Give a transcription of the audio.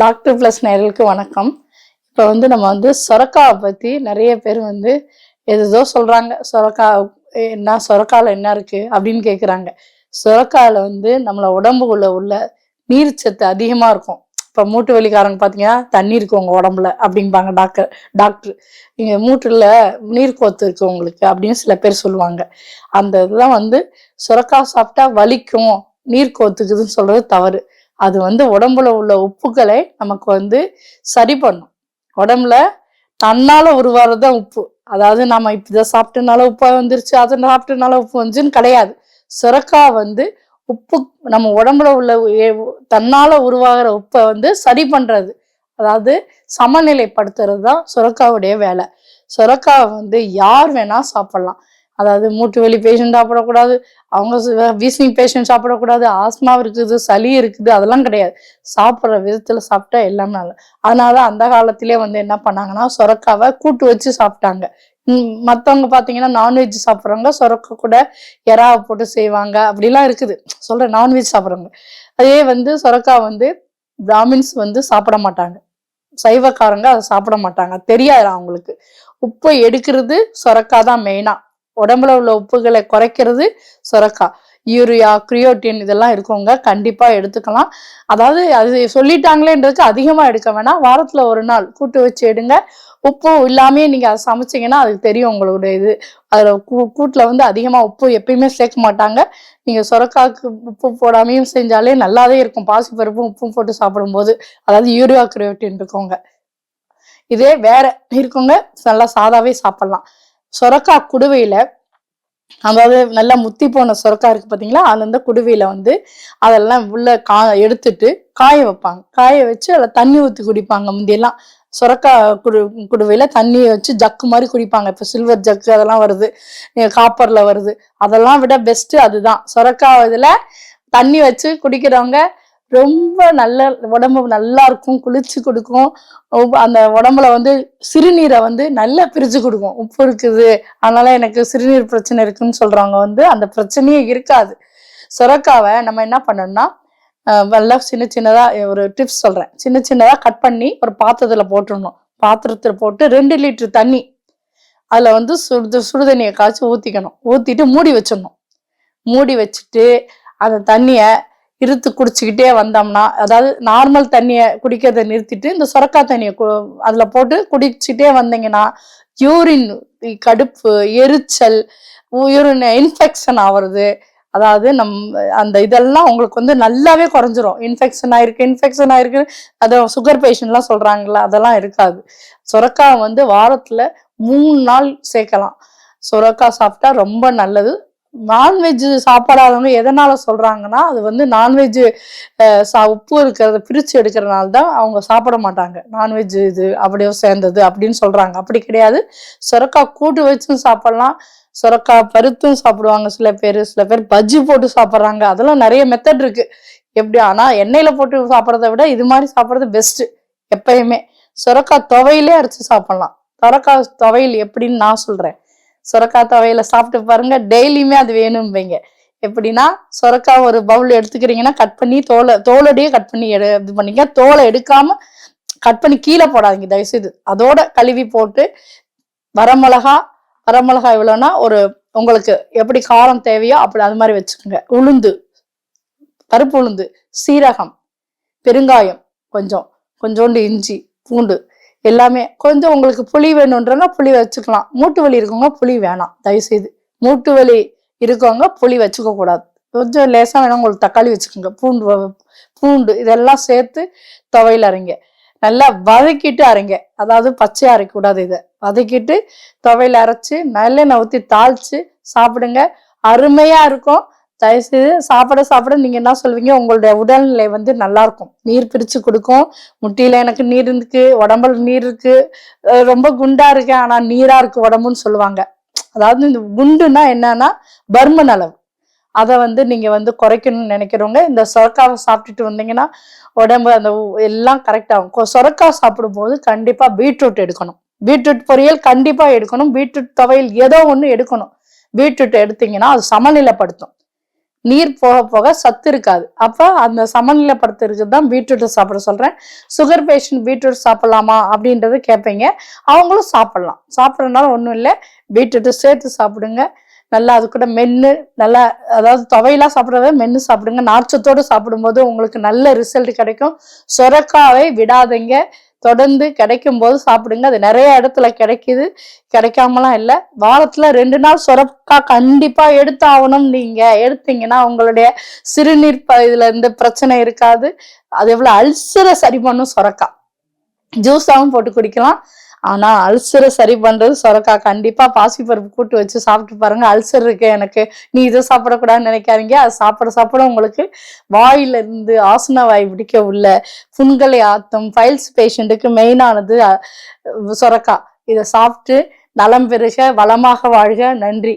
Doctor plus நேயர்களுக்கு வணக்கம். இப்போ நம்ம சொரக்காவை பற்றி நிறைய பேர் ஏதோ சொல்கிறாங்க. சொரக்காவில் என்ன இருக்குது அப்படின்னு கேட்குறாங்க. சொரக்காவில் நம்மளை உடம்புக்குள்ள உள்ள நீர் சத்து அதிகமாக இருக்கும். இப்போ மூட்டு வலிக்காரங்க பார்த்தீங்கன்னா தண்ணி இருக்கு உங்கள் உடம்புல அப்படிம்பாங்க டாக்டர் இங்கே மூட்டில் நீர் கோத்து இருக்கு உங்களுக்கு அப்படின்னு சில பேர் சொல்லுவாங்க. அந்த இதெல்லாம் சொரக்காய் சாப்பிட்டா வலிக்கும் நீர் கோத்துக்குதுன்னு சொல்கிறது தவறு. அது உடம்புல உள்ள உப்புகளை நமக்கு சரி பண்ணும். உடம்புல தன்னால உருவாறதுதான் உப்பு. அதாவது நம்ம இப்ப இதை சாப்பிட்டனால உப்பு வந்துருச்சு, அதை சாப்பிட்டனால உப்பு வந்துச்சுன்னு கிடையாது. சுரக்காய் உப்பு நம்ம உடம்புல உள்ள தன்னால உருவாகிற உப்பை சரி பண்றது, அதாவது சமநிலைப்படுத்துறது தான் சுரக்காவுடைய வேலை. சுரக்காவை யார் வேணா சாப்பிடலாம். அதாவது மூட்டு வலி பேஷண்ட் சாப்பிடக்கூடாது, அவங்க வீசிங் பேஷண்ட் சாப்பிடக்கூடாது, ஆஸ்மா இருக்குது, சளி இருக்குது, அதெல்லாம் கிடையாது. சாப்பிட்ற விதத்துல சாப்பிட்டா எல்லாமே நல்ல. அதனால அந்த காலத்திலே என்ன பண்ணாங்கன்னா சொரக்காவை கூட்டு வச்சு சாப்பிட்டாங்க. மற்றவங்க பார்த்தீங்கன்னா நான்வெஜ் சாப்பிட்றவங்க சொரக்கா கூட எறாவை போட்டு செய்வாங்க, அப்படிலாம் இருக்குது. சொல்றேன், நான்வெஜ் சாப்பிட்றவங்க. அதே சொரக்கா பிராமின்ஸ் சாப்பிட மாட்டாங்க, சைவக்காரங்க அதை சாப்பிட மாட்டாங்க, தெரியாது அவங்களுக்கு. உப்பை எடுக்கிறது சொரக்கா தான் மெயினா. உடம்புல உள்ள உப்புகளை குறைக்கிறது சொரக்காய். யூரியா, கிரியோட்டின் இதெல்லாம் இருக்கவங்க கண்டிப்பா எடுத்துக்கலாம். அதாவது அது சொல்லிட்டாங்களேன்றதுக்கு அதிகமா எடுக்க வேணாம். வாரத்துல ஒரு நாள் கூட்டு வச்சு எடுங்க. உப்பு இல்லாமே நீங்க அதை சமைச்சிங்கன்னா அதுக்கு தெரியும் உங்களுடைய இது. அதுல கூட்டுல அதிகமா உப்பு எப்பயுமே சேர்க்க மாட்டாங்க. நீங்க சொரக்காய்க்கு உப்பு போடாமையும் செஞ்சாலே நல்லாவே இருக்கும். பாசிப்பருப்பும் உப்பும் போட்டு சாப்பிடும்போது, அதாவது யூரியா கிரியோட்டின் இருக்கவங்க. இதே வேற இருக்கவங்க நல்லா சாதாவே சாப்பிடலாம். சொரக்காய் குடுவையில, அதாவது நல்லா முத்தி போன சொரக்காய் இருக்கு பார்த்தீங்களா, அந்த குடுவையில அதெல்லாம் உள்ள எடுத்துட்டு காய வைப்பாங்க. காய வச்சு அதில் தண்ணி ஊற்றி குடிப்பாங்க. முந்தியெல்லாம் சொரக்காய் குடுவையில தண்ணி வச்சு ஜக்கு மாதிரி குடிப்பாங்க. இப்போ சில்வர் ஜக்கு அதெல்லாம் வருது, காப்பர்ல வருது. அதெல்லாம் விட பெஸ்ட் அதுதான். சொரக்காய் இதுல தண்ணி வச்சு குடிக்கிறவங்க ரொம்ப நல்ல உடம்பு நல்லா இருக்கும், குளிர்ச்சி கொடுக்கும். அந்த உடம்புல சிறுநீரை நல்லா பிரிச்சு கொடுக்கும். உப்பு இருக்குது அதனால எனக்கு சிறுநீர் பிரச்சனை இருக்குன்னு சொல்றவங்க அந்த பிரச்சனையே இருக்காது. சொரக்காவை நம்ம என்ன பண்ணணும்னா நல்லா சின்னதா ஒரு டிப்ஸ் சொல்றேன். சின்னதா கட் பண்ணி ஒரு பாத்திரத்துல போட்டுடணும். பாத்திரத்துல போட்டு 2 லிட்டர் தண்ணி அதுல சுடுதண்ணியை காய்ச்சி ஊத்திக்கணும். ஊத்திட்டு மூடி வச்சிடணும். மூடி வச்சுட்டு அந்த தண்ணிய இருத்து குடிச்சுக்கிட்டே வந்தோம்னா, அதாவது நார்மல் தண்ணியை குடிக்கிறத நிறுத்திட்டு இந்த சொரக்காய் தண்ணியை அதுல போட்டு குடிச்சுட்டே வந்தீங்கன்னா யூரின் கடுப்பு, எரிச்சல், யூரின் இன்ஃபெக்ஷன் ஆகுறது, அதாவது அந்த இதெல்லாம் உங்களுக்கு நல்லாவே குறைஞ்சிரும். இன்ஃபெக்ஷன் ஆயிருக்கு அதை சுகர் பேஷண்ட்லாம் சொல்றாங்கல்ல, அதெல்லாம் இருக்காது. சொரக்காய் வாரத்துல 3 நாள் சேர்க்கலாம். சொரக்காய் சாப்பிட்டா ரொம்ப நல்லது. நான்வெஜ் சாப்பிடாதவங்க எதனால சொல்றாங்கன்னா, அது நான்வெஜ் உப்பு இருக்கிறத பிரிச்சு எடுக்கிறதுனால தான் அவங்க சாப்பிட மாட்டாங்க. நான்வெஜ் இது அப்படியே சேர்ந்தது அப்படின்னு சொல்றாங்க. அப்படி கிடையாது. சொரக்காய் கூட்டு வச்சும் சாப்பிடலாம், சொரக்காய் பருத்தும் சாப்பிடுவாங்க சில பேர் பஜ்ஜி போட்டு சாப்பிட்றாங்க. அதெல்லாம் நிறைய மெத்தட் இருக்கு. எப்படி ஆனா எண்ணெயில போட்டு சாப்பிட்றத விட இது மாதிரி சாப்பிட்றது பெஸ்ட் எப்பயுமே. சொரக்காய் துவையிலே அரைச்சு சாப்பிடலாம். சொரக்காய் துவையல் எப்படின்னு நான் சொல்றேன். சொரக்காய் துவையில சாப்பிட்டு பாருங்க, டெய்லியுமே அது வேணும்பீங்க. எப்படின்னா, சொரக்காய் ஒரு பவுல் எடுத்துக்கிறீங்கன்னா கட் பண்ணி தோலோடையே கட் பண்ணி இது பண்ணிக்க. தோலை எடுக்காம கட் பண்ணி கீழே போடாதீங்க தயவுசெய்து. அதோட கழுவி போட்டு வரமிளகா எவ்வளோன்னா ஒரு உங்களுக்கு எப்படி காரம் தேவையோ அப்படி அது மாதிரி வச்சுக்கோங்க. உளுந்து, கருப்பு உளுந்து, சீரகம், பெருங்காயம், கொஞ்சோண்டு இஞ்சி, பூண்டு எல்லாமே. கொஞ்சம் உங்களுக்கு புளி வேணுன்றவங்க புளி வச்சுக்கலாம். மூட்டு வலி இருக்கவங்க புளி வேணாம் தயவுசெய்து. மூட்டு வலி இருக்கவங்க புளி வச்சுக்க கூடாது. கொஞ்சம் லேசா வேணும் உங்களுக்கு தக்காளி வச்சுக்கோங்க. பூண்டு இதெல்லாம் சேர்த்து துவையில அரைங்க. நல்லா வதக்கிட்டு அரைங்க. அதாவது பச்சையா அரைக்க கூடாது. இதை வதக்கிட்டு துவையில அரைச்சு நல்லெண்ணெய் ஊற்றி தாளிச்சு சாப்பிடுங்க. அருமையா இருக்கும். தயவுசெய்து சாப்பிட நீங்க என்ன சொல்வீங்க, உங்களுடைய உடல்நிலை நல்லா இருக்கும். நீர் பிரிச்சு கொடுக்கும். முட்டியில எனக்கு நீர் இருக்கு, உடம்புல நீர் இருக்கு, ரொம்ப குண்டா இருக்கேன் ஆனா நீரா இருக்கு உடம்புன்னு சொல்லுவாங்க. அதாவது இந்த குண்டுன்னா என்னன்னா பர்மன் அளவு. அதை நீங்க குறைக்கணும்னு நினைக்கிறவங்க இந்த சொரக்காவை சாப்பிட்டுட்டு வந்தீங்கன்னா உடம்பு அந்த எல்லாம் கரெக்ட் ஆகும். சொரக்காய் சாப்பிடும் போது கண்டிப்பா பீட்ரூட் எடுக்கணும். பீட்ரூட் பொரியல் கண்டிப்பா எடுக்கணும். பீட்ரூட் துவையல் ஏதோ ஒண்ணு எடுக்கணும். பீட்ரூட் எடுத்தீங்கன்னா அது சமநிலைப்படுத்தும். நீர் போக போக சத்து இருக்காது. அப்ப அந்த சமநிலைப்படுத்துறதுக்கு தான் பீட்ரூட் சாப்பிட சொல்றேன். சுகர் பேஷண்ட் பீட்ரூட் சாப்பிடலாமா அப்படின்றது கேட்பீங்க. அவங்களும் சாப்பிடலாம். சாப்பிட்றதுனால ஒன்றும் இல்லை. பீட்ரூட்டை சேர்த்து சாப்பிடுங்க. நல்லா அது கூட மென்று நல்லா, அதாவது துவையெல்லாம் சாப்பிட்றத மென்று சாப்பிடுங்க. நார்ச்சத்தோடு சாப்பிடும்போது உங்களுக்கு நல்ல ரிசல்ட் கிடைக்கும். சொரக்காவை விடாதீங்க. தொடர்ந்து கிடைக்கும் போது சாப்பிடுங்க. அது நிறைய இடத்துல கிடைக்குது, கிடைக்காமலாம் இல்லை. வாரத்துல 2 நாள் சொரக்காய் கண்டிப்பா எடுத்தாகணும். நீங்க எடுத்தீங்கன்னா உங்களுடைய சிறுநீர் இதுல இருந்து பிரச்சனை இருக்காது. அது எவ்வளவு அல்சரை சரி பண்ணும் சொரக்காய். ஜூஸாவும் போட்டு குடிக்கலாம். ஆனா அல்சரை சரி பண்றது சொரக்காய். கண்டிப்பா பாசிப்பருப்பு கூட்டு வச்சு சாப்பிட்டு பாருங்க. அல்சர் இருக்கு எனக்கு, நீ இதை சாப்பிடக்கூடாதுன்னு நினைக்காதீங்க. அது சாப்பிட உங்களுக்கு வாயில இருந்து ஆசன வாய் பிடிக்க உள்ள புண்களை ஆத்தும். ஃபைல்ஸ் பேஷண்ட்டுக்கு மெயினானது சொரக்காய். இதை சாப்பிட்டு நலம் பெறுக, வளமாக வாழ்க. நன்றி.